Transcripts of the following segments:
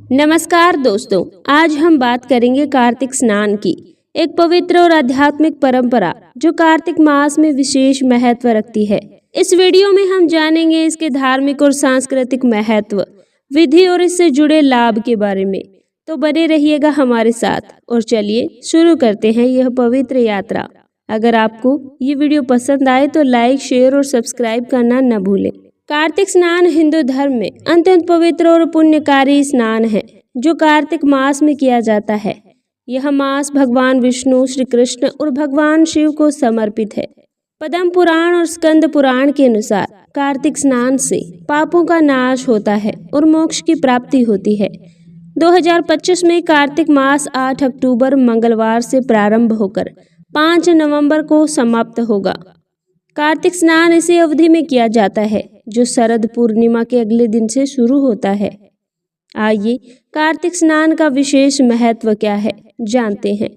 नमस्कार दोस्तों, आज हम बात करेंगे कार्तिक स्नान की। एक पवित्र और आध्यात्मिक परंपरा जो कार्तिक मास में विशेष महत्व रखती है। इस वीडियो में हम जानेंगे इसके धार्मिक और सांस्कृतिक महत्व, विधि और इससे जुड़े लाभ के बारे में। तो बने रहिएगा हमारे साथ और चलिए शुरू करते हैं यह पवित्र यात्रा। अगर आपको ये वीडियो पसंद आए तो लाइक, शेयर और सब्सक्राइब करना न भूलें। कार्तिक स्नान हिंदू धर्म में अत्यंत पवित्र और पुण्यकारी स्नान है जो कार्तिक मास में किया जाता है। यह मास भगवान विष्णु, श्री कृष्ण और भगवान शिव को समर्पित है। पद्म पुराण और स्कंद पुराण के अनुसार कार्तिक स्नान से पापों का नाश होता है और मोक्ष की प्राप्ति होती है। 2025 में कार्तिक मास 8 अक्टूबर मंगलवार से प्रारंभ होकर 5 नवंबर को समाप्त होगा। कार्तिक स्नान इसी अवधि में किया जाता है जो शरद पूर्णिमा के अगले दिन से शुरू होता है। आइए कार्तिक स्नान का विशेष महत्व क्या है जानते हैं।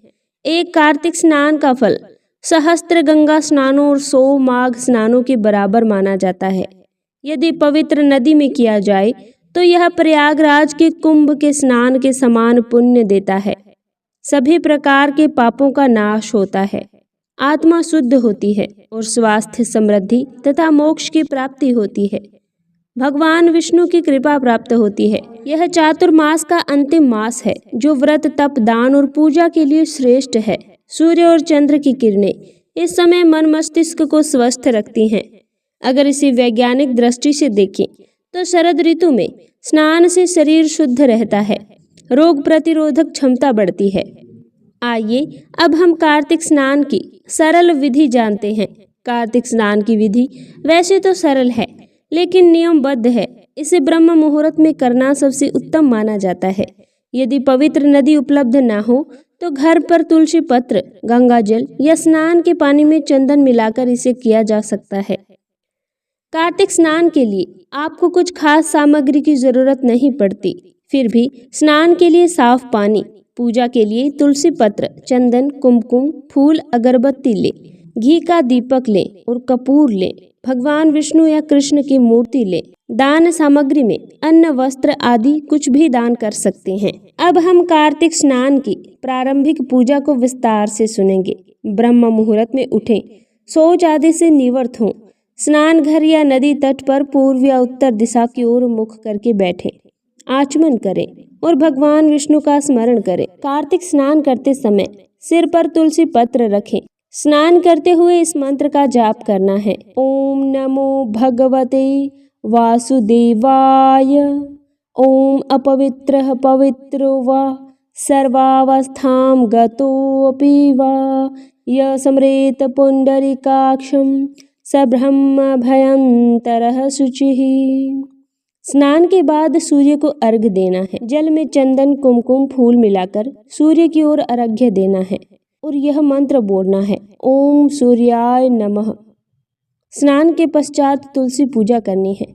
एक कार्तिक स्नान का फल सहस्त्र गंगा स्नानों और 100 माघ स्नानों के बराबर माना जाता है। यदि पवित्र नदी में किया जाए तो यह प्रयागराज के कुंभ के स्नान के समान पुण्य देता है। सभी प्रकार के पापों का नाश होता है, आत्मा शुद्ध होती है और स्वास्थ्य, समृद्धि तथा मोक्ष की प्राप्ति होती है। भगवान विष्णु की कृपा प्राप्त होती है। यह चातुर्मास का अंतिम मास है जो व्रत, तप, दान और पूजा के लिए श्रेष्ठ है। सूर्य और चंद्र की किरणें इस समय मन मस्तिष्क को स्वस्थ रखती हैं। अगर इसे वैज्ञानिक दृष्टि से देखें तो शरद ऋतु में स्नान से शरीर शुद्ध रहता है, रोग प्रतिरोधक क्षमता बढ़ती है। आइए अब हम कार्तिक स्नान की सरल विधि जानते हैं। कार्तिक स्नान की विधि वैसे तो सरल है लेकिन नियमबद्ध है। इसे ब्रह्म मुहूर्त में करना सबसे उत्तम माना जाता है। यदि पवित्र नदी उपलब्ध न हो तो घर पर तुलसी पत्र, गंगा जल या स्नान के पानी में चंदन मिलाकर इसे किया जा सकता है। कार्तिक स्नान के लिए आपको कुछ खास सामग्री की जरूरत नहीं पड़ती। फिर भी स्नान के लिए साफ पानी, पूजा के लिए तुलसी पत्र, चंदन, कुमकुम, फूल, अगरबत्ती ले, घी का दीपक ले और कपूर ले, भगवान विष्णु या कृष्ण की मूर्ति ले। दान सामग्री में अन्न, वस्त्र आदि कुछ भी दान कर सकते हैं। अब हम कार्तिक स्नान की प्रारंभिक पूजा को विस्तार से सुनेंगे। ब्रह्म मुहूर्त में उठें, शौच आदि से निवृत्त हों, स्नान घर या नदी तट पर पूर्व या उत्तर दिशा की ओर मुख करके बैठें, आचमन करें और भगवान विष्णु का स्मरण करें। कार्तिक स्नान करते समय सिर पर तुलसी पत्र रखें। स्नान करते हुए इस मंत्र का जाप करना है। ओम नमो भगवते वासुदेवाय। ओम अपवित्रः पवित्रो वा सर्वावस्थां गतोऽपि वा य स्मरेत पुंडरीकाक्षं स ब्रह्म भयंतरः शुचिः। स्नान के बाद सूर्य को अर्घ्य देना है। जल में चंदन, कुमकुम, फूल मिलाकर सूर्य की ओर अर्घ्य देना है और यह मंत्र बोलना है, ओम सूर्याय नमः। स्नान के पश्चात तुलसी पूजा करनी है।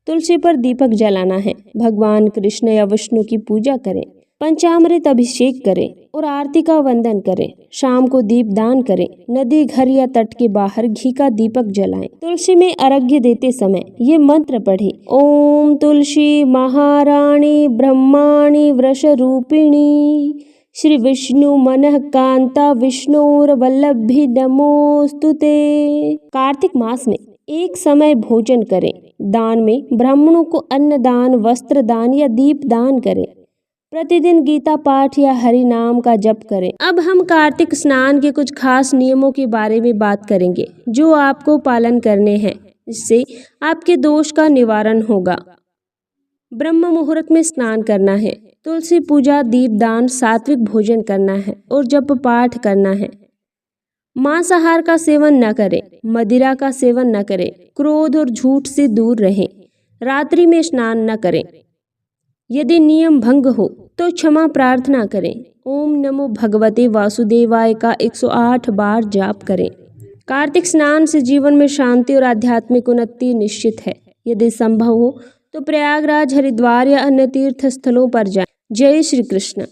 तुलसी पर दीपक जलाना है। भगवान कृष्ण या विष्णु की पूजा करें, पंचामृत अभिषेक करें और आरती का वंदन करें। शाम को दीप दान करें। नदी, घर या तट के बाहर घी का दीपक जलाएं। तुलसी में अर्घ्य देते समय ये मंत्र पढ़ें, ओम तुलसी महाराणी ब्रह्माणी वृष रूपिणी श्री विष्णु मनः कांता विष्णोर वल्लभी नमोस्तुते। कार्तिक मास में एक समय भोजन करें। दान में ब्राह्मणों को अन्न दान, वस्त्र दान या दीप दान करें। प्रतिदिन गीता पाठ या हरि नाम का जप करें। अब हम कार्तिक स्नान के कुछ खास नियमों के बारे में बात करेंगे जो आपको पालन करने हैं। इससे आपके दोष का निवारण होगा। ब्रह्म मुहूर्त में स्नान करना है। तुलसी पूजा, दीप दान, सात्विक भोजन करना है और जप पाठ करना है। मांसाहार का सेवन न करें, मदिरा का सेवन न करें, क्रोध और झूठ से दूर रहें। रात्रि में स्नान न करें। यदि नियम भंग हो तो क्षमा प्रार्थना करें। ओम नमो भगवते वासुदेवाय का 108 बार जाप करें। कार्तिक स्नान से जीवन में शांति और आध्यात्मिक उन्नति निश्चित है। यदि संभव हो तो प्रयागराज, हरिद्वार या अन्य तीर्थ स्थलों पर जाएं। जय श्री कृष्ण।